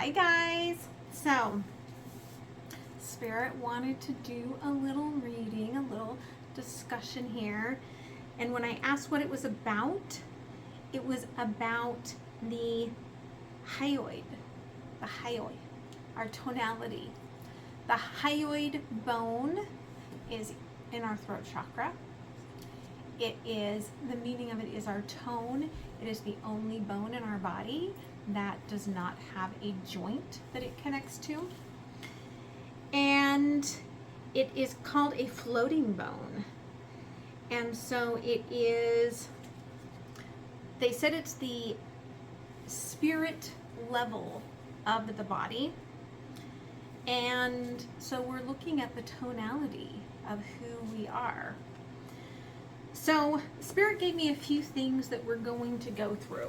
Hi guys. So Spirit wanted to do a little reading, a little discussion here. And when I asked what it was about the hyoid, our tonality. The hyoid bone is in our throat chakra. The meaning of it is our tone. It is the only bone in our body that does not have a joint that it connects to. And it is called a floating bone. And so they said it's the spirit level of the body. And so we're looking at the tonality of who we are. So Spirit gave me a few things that we're going to go through.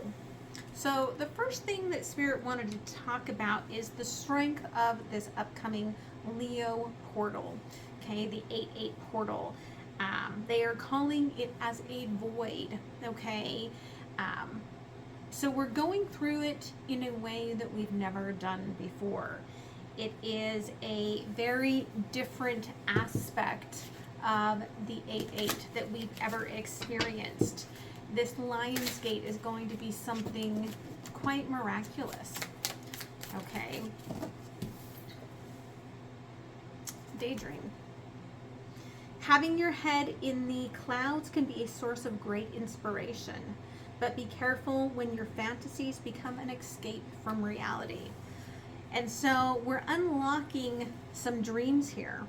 So the first thing that Spirit wanted to talk about is the strength of this upcoming Leo portal, okay, the 8-8 portal. They are calling it as a void, okay? So we're going through it in a way that we've never done before. It is a very different aspect of the 8-8 that we've ever experienced. This Lion's Gate is going to be something quite miraculous, okay? Daydream. Having your head in the clouds can be a source of great inspiration, but be careful when your fantasies become an escape from reality. And so we're unlocking some dreams here,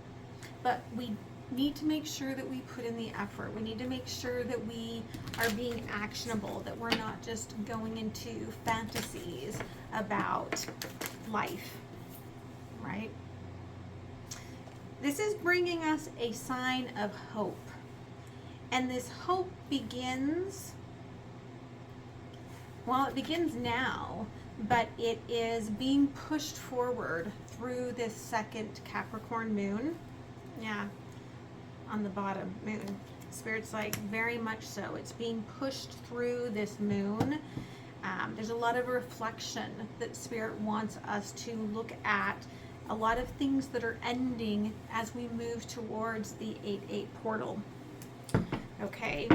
but we need to make sure that we put in the effort. We need to make sure that we are being actionable, that we're not just going into fantasies about life, right? This is bringing us a sign of hope. And this hope begins, well, it begins now, but it is being pushed forward through this second Capricorn moon. Yeah, on the bottom, moon. Spirit's like, very much so. It's being pushed through this moon. There's a lot of reflection that Spirit wants us to look at. A lot of things that are ending as we move towards the 8-8 portal. Okay.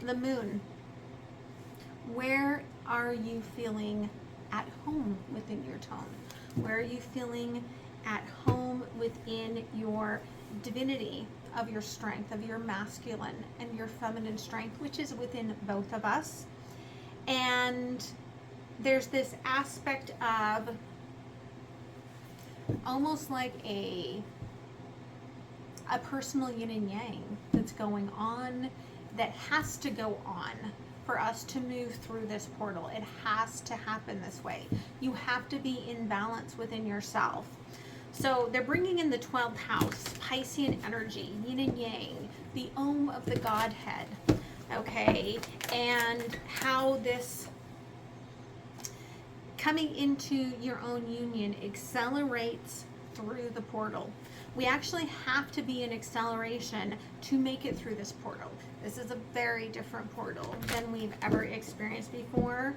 The moon. Where are you feeling at home within your tone? Where are you feeling at home within your divinity of your strength, of your masculine and your feminine strength, which is within both of us? And there's this aspect of almost like a personal yin and yang that's going on, that has to go on for us to move through this portal. It has to happen this way. You have to be in balance within yourself. So they're bringing in the 12th house, Piscean energy, yin and yang, the Om of the Godhead, okay? And how this coming into your own union accelerates through the portal. We actually have to be in acceleration to make it through this portal. This is a very different portal than we've ever experienced before.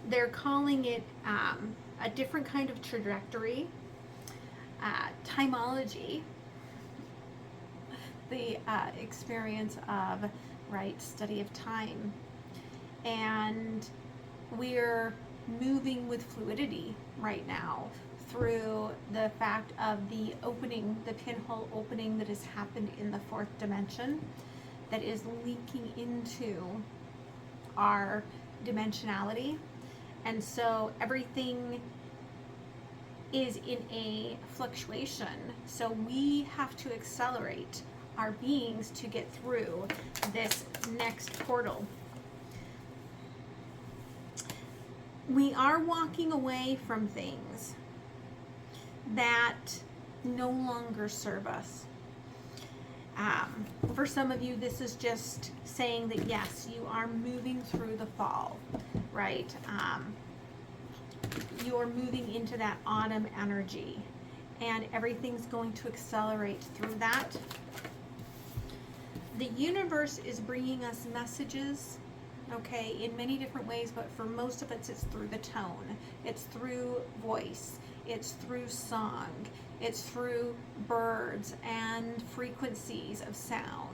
They're calling it a different kind of trajectory, timology, the experience of, right, study of time. And we're moving with fluidity right now through the fact of the opening, the pinhole opening that has happened in the 4th dimension, that is leaking into our dimensionality. And so everything is in a fluctuation. So we have to accelerate our beings to get through this next portal. We are walking away from things that no longer serve us. For some of you, this is just saying that yes, you are moving through the fall, right? You're moving into that autumn energy, and everything's going to accelerate through that. the universe is bringing us messages, okay, in many different ways, but for most of it, it's through the tone. It's through voice. It's through song. It's through birds and frequencies of sound.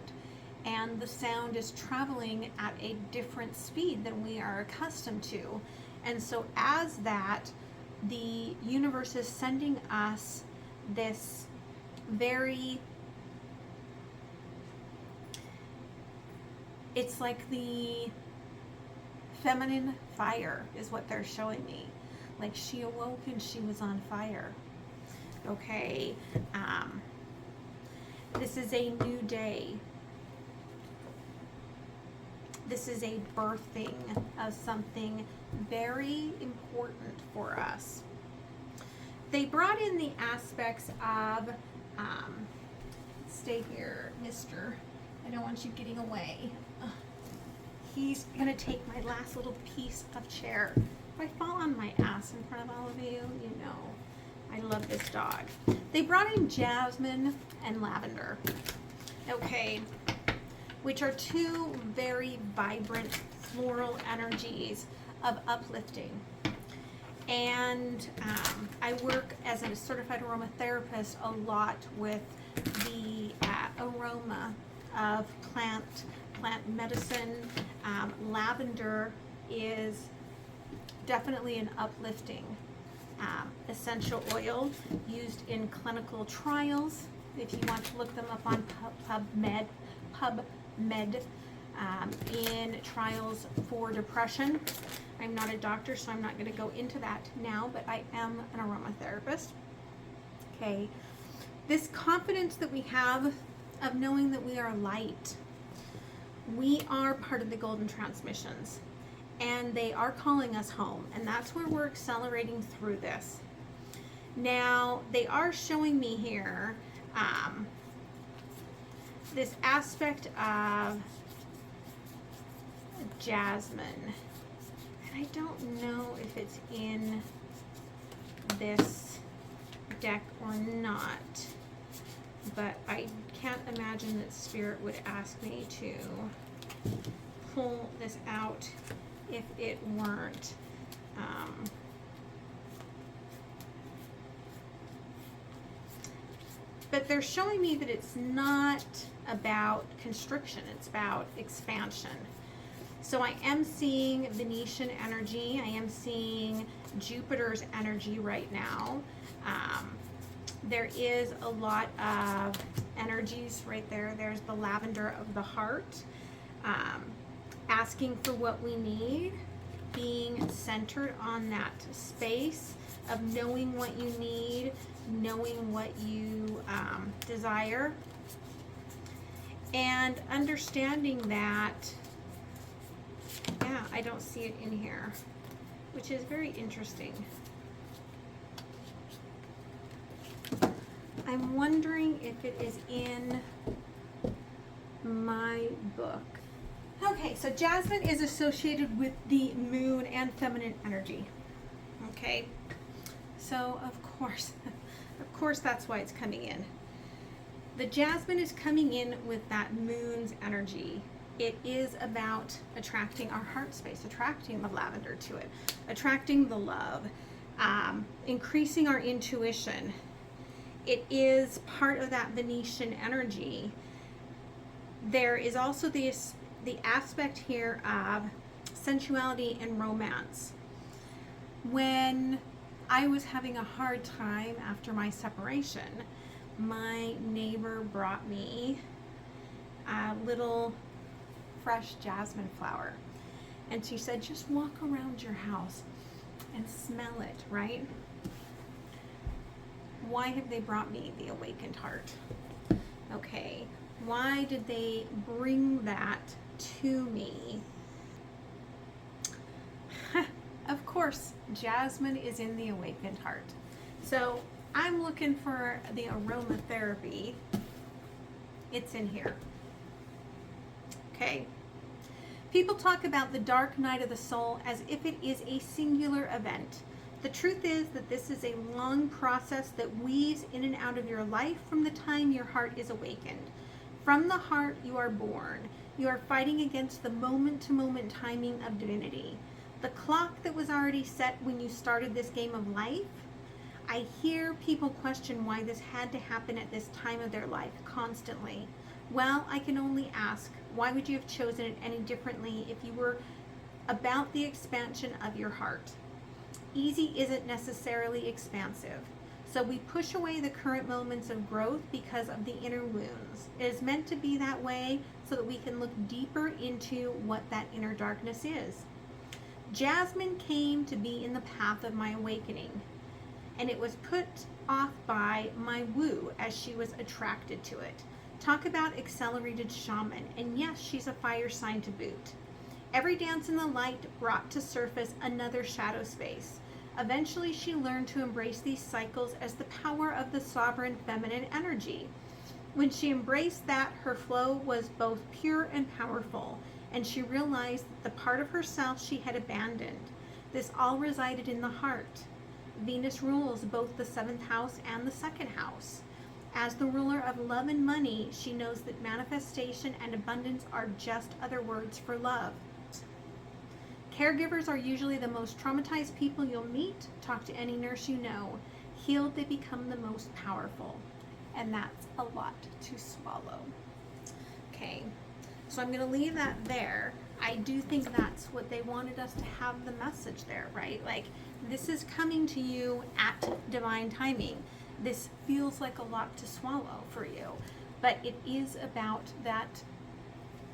And the sound is traveling at a different speed than we are accustomed to. And so as that, the universe is sending us this very, it's like the feminine fire is what they're showing me. Like she awoke and she was on fire. Okay. This is a new day. This is a birthing of something very important for us. They brought in the aspects of, stay here, mister. I don't want you getting away. He's gonna take my last little piece of chair. If I fall on my ass in front of all of you, you know, I love this dog. They brought in jasmine and lavender, okay, which are two very vibrant floral energies of uplifting. And I work as a certified aromatherapist a lot with the aroma of plant medicine. Lavender is definitely an uplifting essential oil used in clinical trials. If you want to look them up on PubMed, in trials for depression. I'm not a doctor, so I'm not going to go into that now, but I am an aromatherapist. Okay, this confidence that we have of knowing that we are light. We are part of the golden transmissions, and they are calling us home, and that's where we're accelerating through this. Now, they are showing me here this aspect of jasmine, and I don't know if it's in this deck or not, but I can't imagine that Spirit would ask me to pull this out if it weren't. But they're showing me that it's not about constriction, it's about expansion. So I am seeing Venetian energy, I am seeing Jupiter's energy right now. There is a lot of energies right there. There's the lavender of the heart, asking for what we need, being centered on that space of knowing what you need, knowing what you desire, and understanding that, yeah, I don't see it in here, which is very interesting. I'm wondering if it is in my book. Okay, so jasmine is associated with the moon and feminine energy. Okay, so of course that's why it's coming in. The jasmine is coming in with that moon's energy. It is about attracting our heart space, attracting the lavender to it, attracting the love, increasing our intuition. It is part of that Venetian energy. There is also the aspect here of sensuality and romance. When I was having a hard time after my separation, my neighbor brought me a little fresh jasmine flower. And she said, just walk around your house and smell it, right? Why have they brought me the awakened heart? Okay, why did they bring that to me? Of course, jasmine is in the awakened heart. So I'm looking for the aromatherapy. It's in here. Okay. People talk about the dark night of the soul as if it is a singular event. The truth is that this is a long process that weaves in and out of your life from the time your heart is awakened. From the heart you are born. You are fighting against the moment-to-moment timing of divinity. The clock that was already set when you started this game of life. I hear people question why this had to happen at this time of their life constantly. Well, I can only ask, why would you have chosen it any differently if you were about the expansion of your heart? Easy isn't necessarily expansive. So we push away the current moments of growth because of the inner wounds. It is meant to be that way so that we can look deeper into what that inner darkness is. Jasmine came to be in the path of my awakening, and it was put off by my woo as she was attracted to it. Talk about accelerated shaman, and yes, she's a fire sign to boot. Every dance in the light brought to surface another shadow space. Eventually, she learned to embrace these cycles as the power of the sovereign feminine energy. When she embraced that, her flow was both pure and powerful, and she realized the part of herself she had abandoned. This all resided in the heart. Venus rules both the 7th house and the 2nd house. As the ruler of love and money, she knows that manifestation and abundance are just other words for love. Caregivers are usually the most traumatized people you'll meet. Talk to any nurse you know. Healed, they become the most powerful. And that's a lot to swallow. Okay, so I'm going to leave that there. I do think that's what they wanted us to have the message there, right? Like, this is coming to you at divine timing. This feels like a lot to swallow for you, but it is about that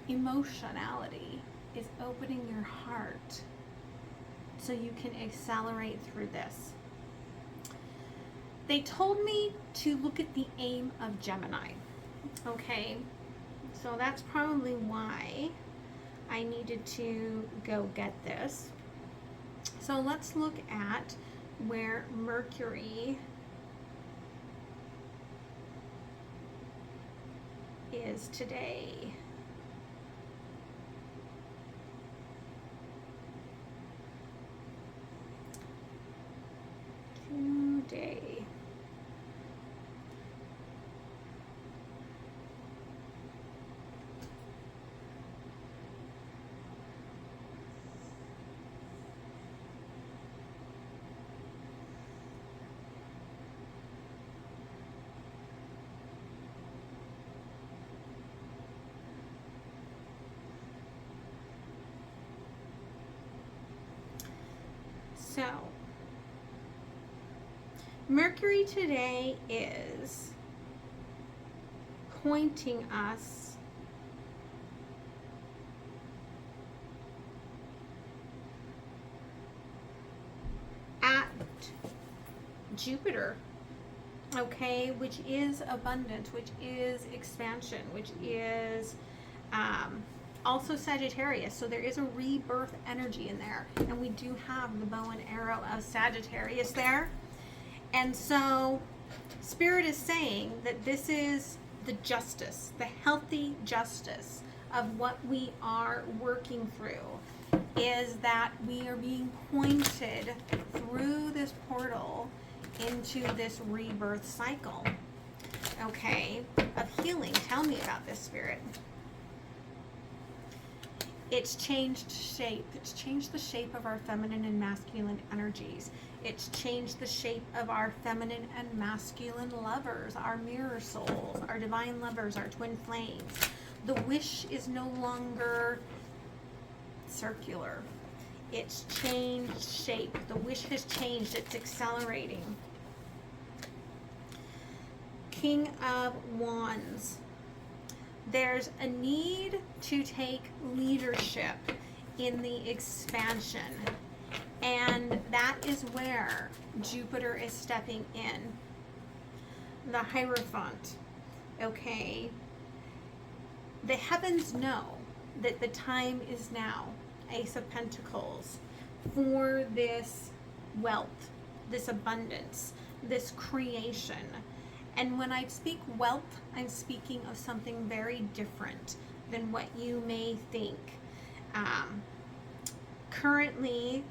emotionality, is opening your heart so you can accelerate through this. They told me to look at the aim of Gemini. Okay, so that's probably why I needed to go get this. So let's look at where Mercury is today. Today. So, Mercury today is pointing us at Jupiter, okay, which is abundance, which is expansion, which is also Sagittarius. So there is a rebirth energy in there, and we do have the bow and arrow of Sagittarius there. And so Spirit is saying that this is the justice, the healthy justice of what we are working through, is that we are being pointed through this portal into this rebirth cycle, okay, of healing. Tell me about this, Spirit. It's changed shape. It's changed the shape of our feminine and masculine energies. It's changed the shape of our feminine and masculine lovers, our mirror souls, our divine lovers, our twin flames. The wish is no longer circular. It's changed shape. The wish has changed. It's accelerating. King of Wands. There's a need to take leadership in the expansion, and that is where Jupiter is stepping in. The Hierophant, okay? The heavens know that the time is now, Ace of Pentacles, for this wealth, this abundance, this creation. And when I speak wealth, I'm speaking of something very different than what you may think. Currently,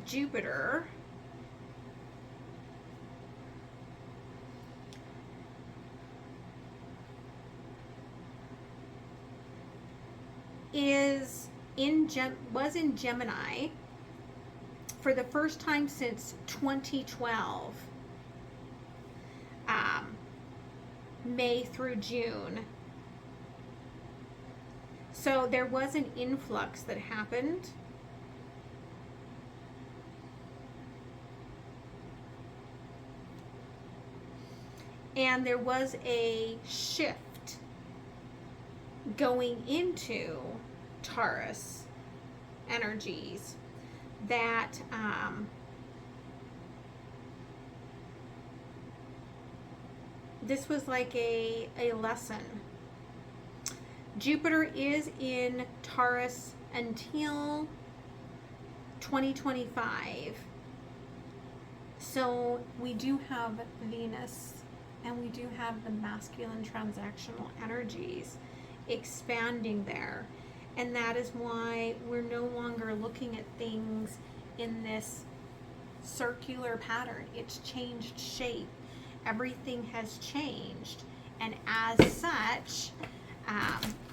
Jupiter was in Gemini for the first time since 2012, May through June. So there was an influx that happened. And there was a shift going into Taurus energies that this was like a lesson. Jupiter is in Taurus until 2025. So we do have Venus and we do have the masculine transactional energies expanding there. And that is why we're no longer looking at things in this circular pattern. It's changed shape. Everything has changed. And as such,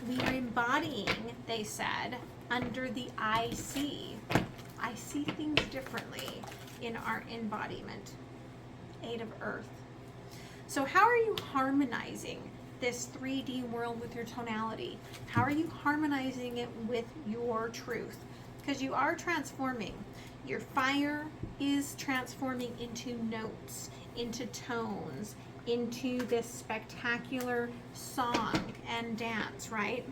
we are embodying, they said, under the I see. I see things differently in our embodiment. 8 of Earth. So how are you harmonizing this 3D world with your tonality? How are you harmonizing it with your truth? Because you are transforming. Your fire is transforming into notes, into tones, into this spectacular song and dance, right?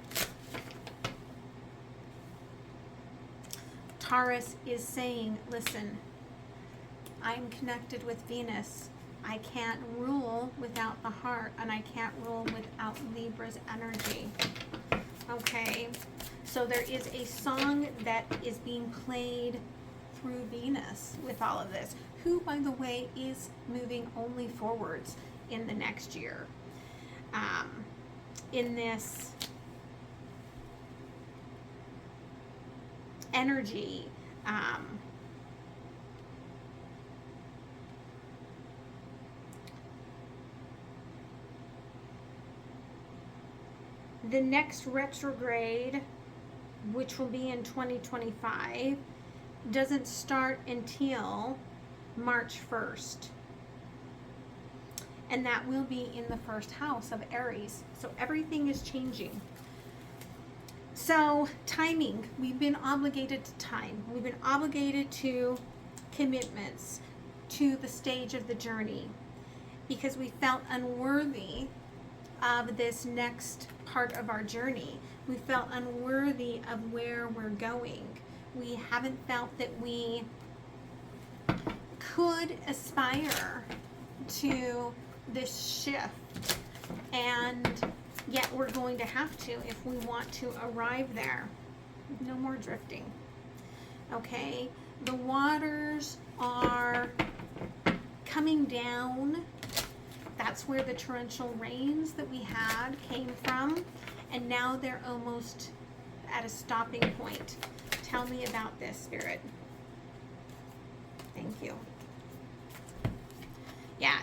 Taurus is saying, listen, I'm connected with Venus. I can't rule without the heart, and I can't rule without Libra's energy. Okay, so there is a song that is being played through Venus with all of this, who, by the way, is moving only forwards in the next year. In this energy, the next retrograde, which will be in 2025, doesn't start until March 1st. And that will be in the first house of Aries. So everything is changing. So timing, we've been obligated to time. We've been obligated to commitments, to the stage of the journey, because we felt unworthy of this next part of our journey. We felt unworthy of where we're going. We haven't felt that we could aspire to this shift, and yet we're going to have to if we want to arrive there. No more drifting. Okay, the waters are coming down. That's where the torrential rains that we had came from, and now they're almost at a stopping point. Tell me about this, Spirit. Thank you. Yeah,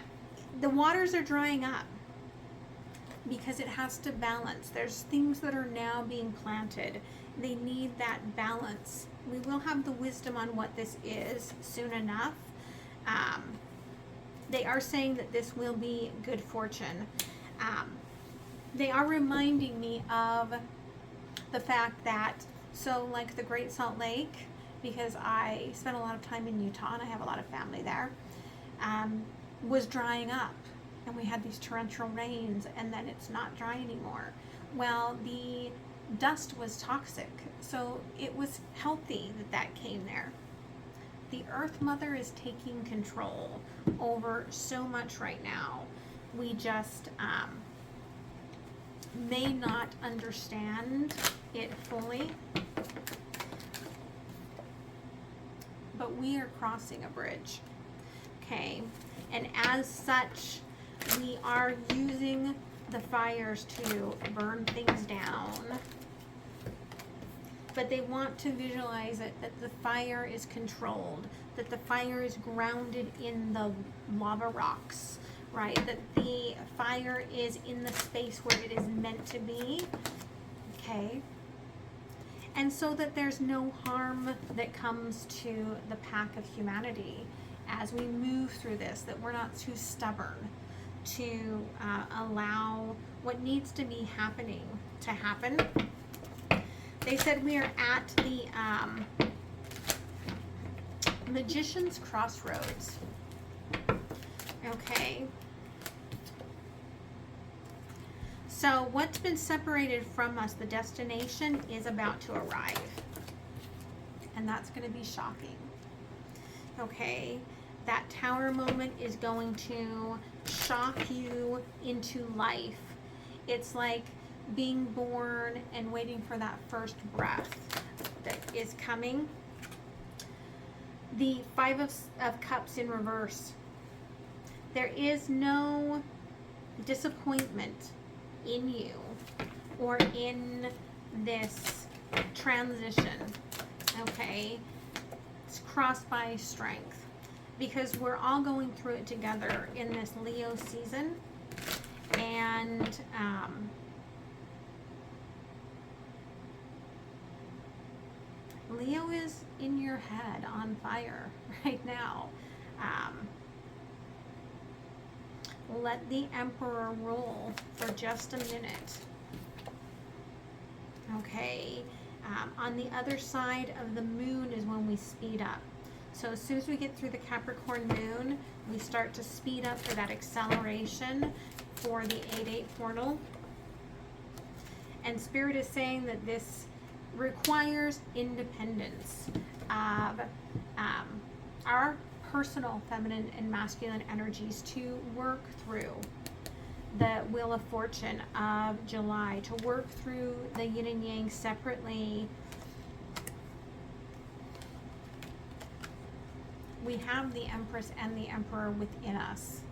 the waters are drying up because it has to balance. There's things that are now being planted. They need that balance. We will have the wisdom on what this is soon enough. They are saying that this will be good fortune. They are reminding me of the fact that, so like the Great Salt Lake, because I spent a lot of time in Utah and I have a lot of family there, was drying up, and we had these torrential rains, and then it's not dry anymore. Well, the dust was toxic, so it was healthy that that came there. The Earth Mother is taking control over so much right now. We just may not understand it fully, but we are crossing a bridge. Okay, and as such, we are using the fires to burn things down. But they want to visualize it, that the fire is controlled, that the fire is grounded in the lava rocks, right? That the fire is in the space where it is meant to be. Okay. and so that there's no harm that comes to the pack of humanity as we move through this, that we're not too stubborn to allow what needs to be happening to happen. They said we are at the Magician's Crossroads. Okay. So what's been separated from us, the destination, is about to arrive. And that's going to be shocking. Okay. That tower moment is going to shock you into life. It's like being born and waiting for that first breath that is coming. The Five of Cups in reverse. There is no disappointment in you or in this transition. Okay? It's crossed by strength, because we're all going through it together in this Leo season. And Leo is in your head on fire right now. Let the Emperor rule for just a minute. Okay. On the other side of the moon is when we speed up. So as soon as we get through the Capricorn moon, we start to speed up for that acceleration for the 8-8 portal. And Spirit is saying that this requires independence of our personal feminine and masculine energies to work through the Wheel of Fortune of July, to work through the yin and yang separately. We have the Empress and the Emperor within us.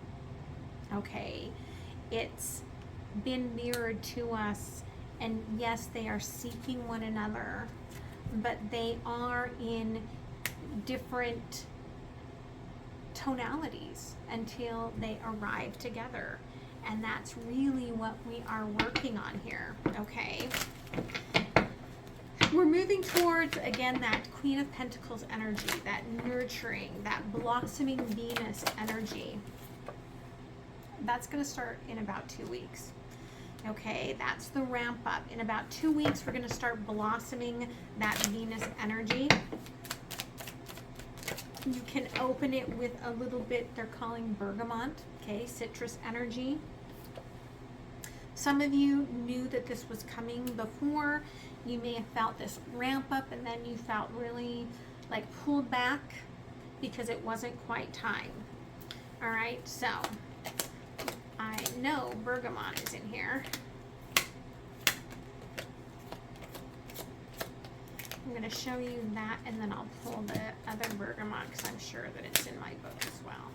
Okay, it's been mirrored to us, and yes, they are seeking one another, but they are in different tonalities until they arrive together. And that's really what we are working on here, okay? We're moving towards, again, that Queen of Pentacles energy, that nurturing, that blossoming Venus energy. That's going to start in about 2 weeks. Okay, that's the ramp up. In about 2 weeks, we're going to start blossoming that Venus energy. You can open it with a little bit, they're calling bergamot, okay, citrus energy. Some of you knew that this was coming before. You may have felt this ramp up, and then you felt really like pulled back because it wasn't quite time. All right, so I know bergamot is in here. I'm going to show you that, and then I'll pull the other bergamot because I'm sure that it's in my book as well.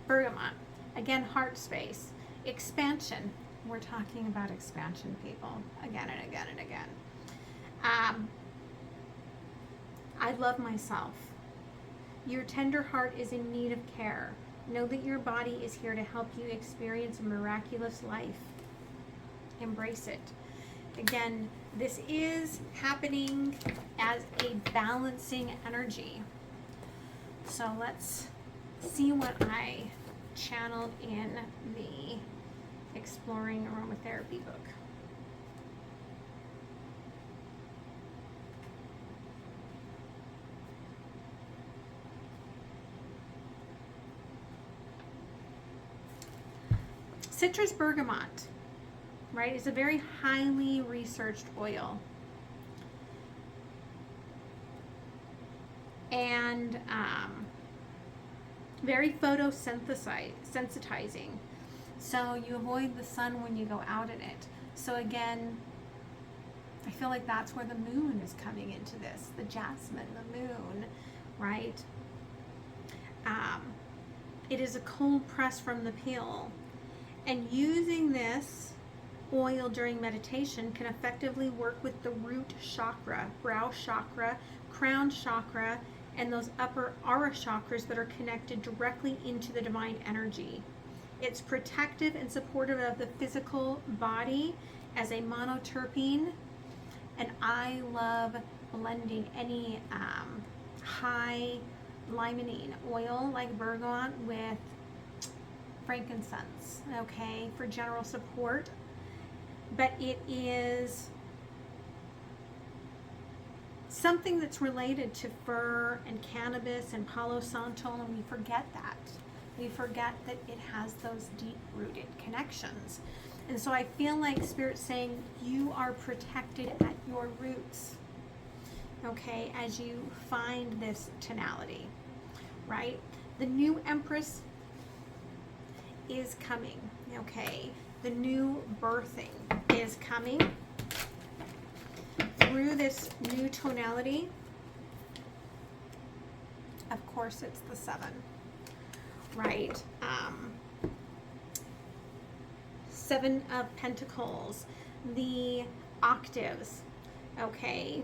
Bergamot, again, heart space, expansion. We're talking about expansion, people, again and again and again. I love myself. Your tender heart is in need of care. Know that your body is here to help you experience a miraculous life. Embrace it. Again, this is happening as a balancing energy. So let's see what I channeled in the Exploring Aromatherapy book. Citrus bergamot, right, is a very highly researched oil. And very photosensitizing. So you avoid the sun when you go out in it. So again, I feel like that's where the moon is coming into this. The jasmine, the moon, right? It is a cold press from the peel. And using this oil during meditation can effectively work with the root chakra, brow chakra, crown chakra, and those upper aura chakras that are connected directly into the divine energy. It's protective and supportive of the physical body as a monoterpene, And I love blending any high limonene oil like bergamot with frankincense, okay, for general support. But it is something that's related to fir and cannabis and Palo Santo, and we forget that. We forget that it has those deep-rooted connections. And so I feel like Spirit's saying you are protected at your roots, okay, as you find this tonality, right? The new Empress is coming, okay? The new birthing is coming through this new tonality. Of course, it's the 7, right? 7 of Pentacles, the octaves, okay?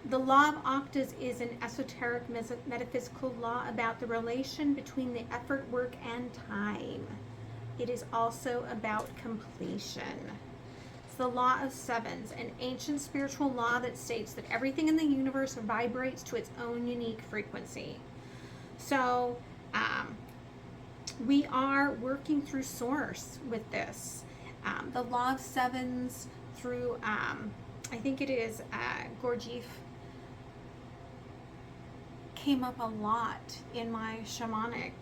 The law of octaves is an esoteric metaphysical law about the relation between the effort, work, and time. It is also about completion. It's the law of 7s, an ancient spiritual law that states that everything in the universe vibrates to its own unique frequency. So we are working through source with this. The law of 7s through, I think it is Gurdjieff, came up a lot in my shamanic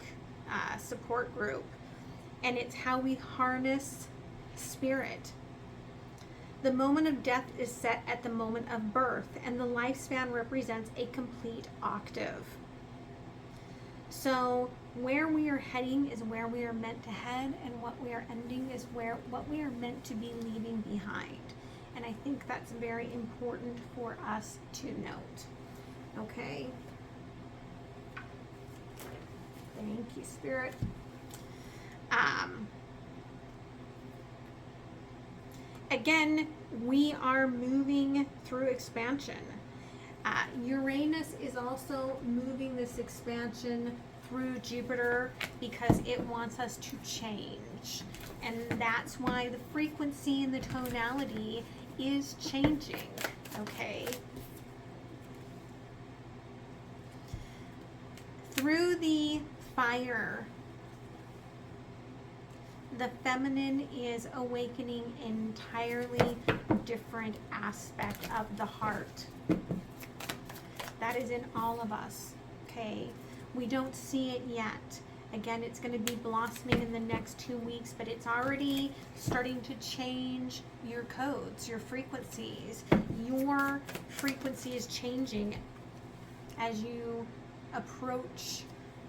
support group, and it's how we harness spirit. The moment of death is set at the moment of birth, and the lifespan represents a complete octave. So where we are heading is where we are meant to head, and what we are ending is what we are meant to be leaving behind. And I think that's very important for us to note. Okay. Thank you, Spirit. Again, we are moving through expansion. Uranus is also moving this expansion through Jupiter because it wants us to change. And that's why the frequency and the tonality is changing, okay? Through the fire, the feminine is awakening an entirely different aspect of the heart. That is in all of us, okay? We don't see it yet. Again, it's going to be blossoming in the next 2 weeks, but it's already starting to change your codes, your frequencies. Your frequency is changing as you approach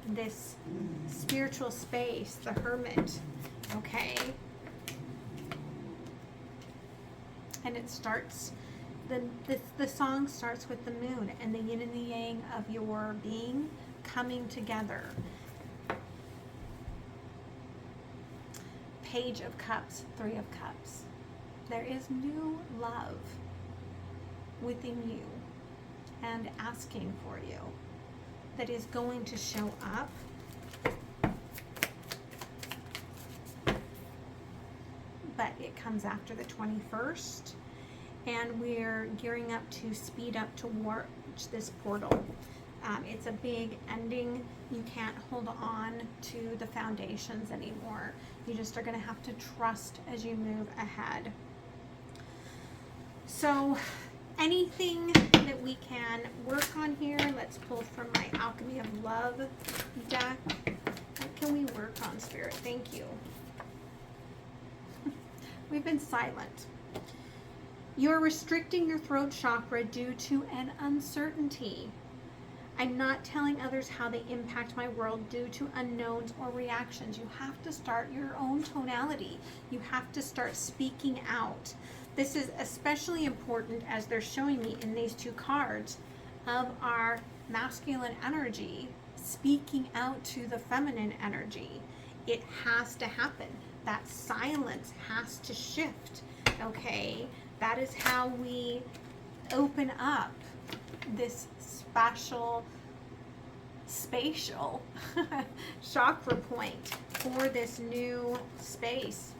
this spiritual space, the hermit, okay? And it starts, the song starts with the moon and the yin and the yang of your being coming together. Page of Cups, 3 of Cups. There is new love within you and asking for you that is going to show up. But it comes after the 21st, and we're gearing up to speed up towards this portal. It's a big ending. You can't hold on to the foundations anymore. You just are going to have to trust as you move ahead. So anything that we can work on here, let's pull from my Alchemy of Love deck. What can we work on, Spirit? Thank you. We've been silent. You're restricting your throat chakra due to an uncertainty. I'm not telling others how they impact my world due to unknowns or reactions. You have to start your own tonality. You have to start speaking out. This is especially important as they're showing me in these 2 cards of our masculine energy speaking out to the feminine energy. It has to happen. That silence has to shift, okay? That is how we open up this spatial spatial chakra point for this new space.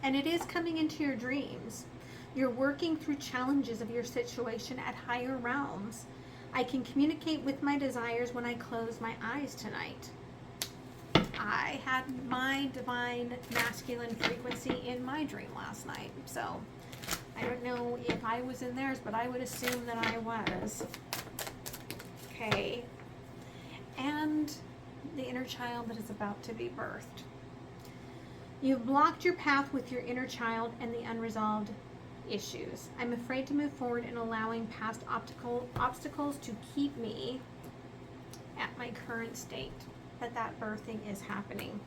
And it is coming into your dreams. You're working through challenges of your situation at higher realms. I can communicate with my desires when I close my eyes tonight. I had my divine masculine frequency in my dream last night. So I don't know if I was in theirs, but I would assume that I was. Okay. And the inner child that is about to be birthed. You've blocked your path with your inner child and the unresolved issues. I'm afraid to move forward in allowing past obstacles to keep me at my current state. But that birthing is happening.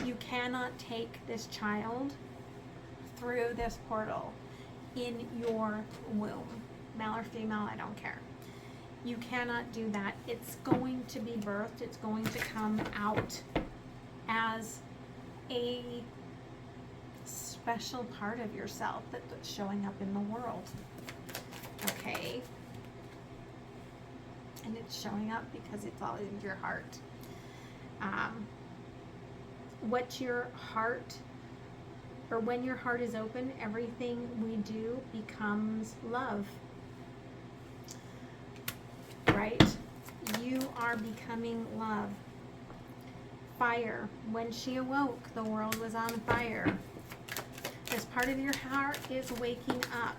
You cannot take this child through this portal in your womb. Male or female, I don't care. You cannot do that. It's going to be birthed. It's going to come out as a special part of yourself that's showing up in the world. Okay? And it's showing up because it's all in your heart. What your heart, or when your heart is open, everything we do becomes love. Right? You are becoming love. Fire. When she awoke, the world was on fire. This part of your heart is waking up.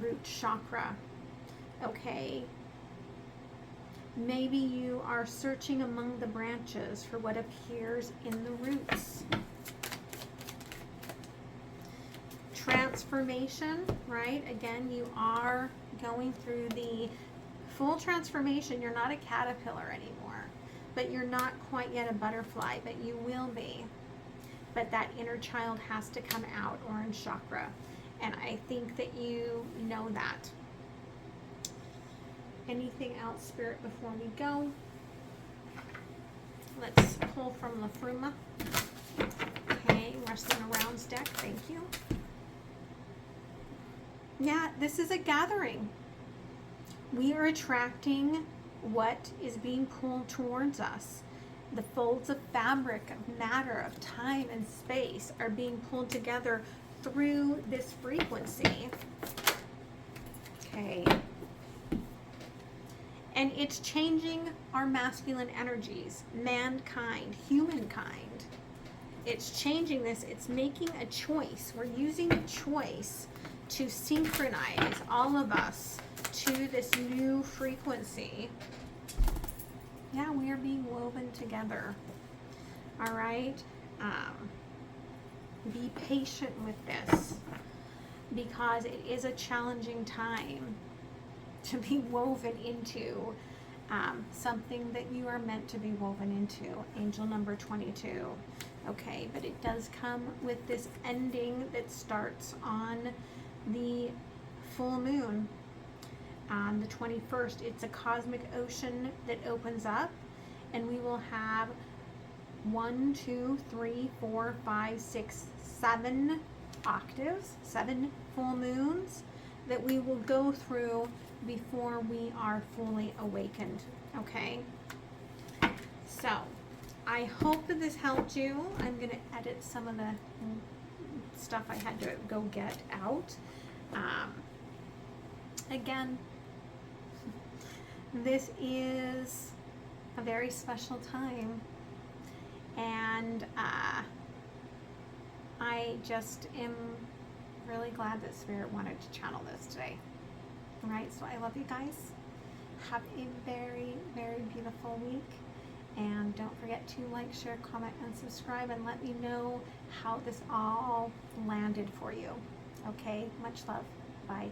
Root chakra. Okay. Maybe you are searching among the branches for what appears in the roots. Transformation, right? Again, you are going through the full transformation. You're not a caterpillar anymore, but you're not quite yet a butterfly, but you will be. But that inner child has to come out, orange chakra. And I think that you know that. Anything else, Spirit, before we go? Let's pull from La Fruma. Okay, Wrestling Arounds deck. Thank you. Yeah, this is a gathering. We are attracting what is being pulled towards us. The folds of fabric, of matter, of time and space are being pulled together through this frequency. Okay. And it's changing our masculine energies, mankind, humankind. It's changing this. It's making a choice. We're using a choice to synchronize all of us to this new frequency. Yeah, we are being woven together. All right? Be patient with this, because it is a challenging time to be woven into something that you are meant to be woven into. Angel number 22. Okay, but it does come with this ending that starts on the full moon on the 21st. It's a cosmic ocean that opens up, and we will have 1, 2, 3, 4, 5, 6, 7 octaves, 7 full moons that we will go through before we are fully awakened. Okay, so I hope that this helped you. I'm going to edit some of the stuff I had to go get out. Again, this is a very special time, and I just am really glad that Spirit wanted to channel this today. All right, so I love you guys. Have a very, very beautiful week. And don't forget to like, share, comment, and subscribe, and let me know how this all landed for you. Okay, much love. Bye.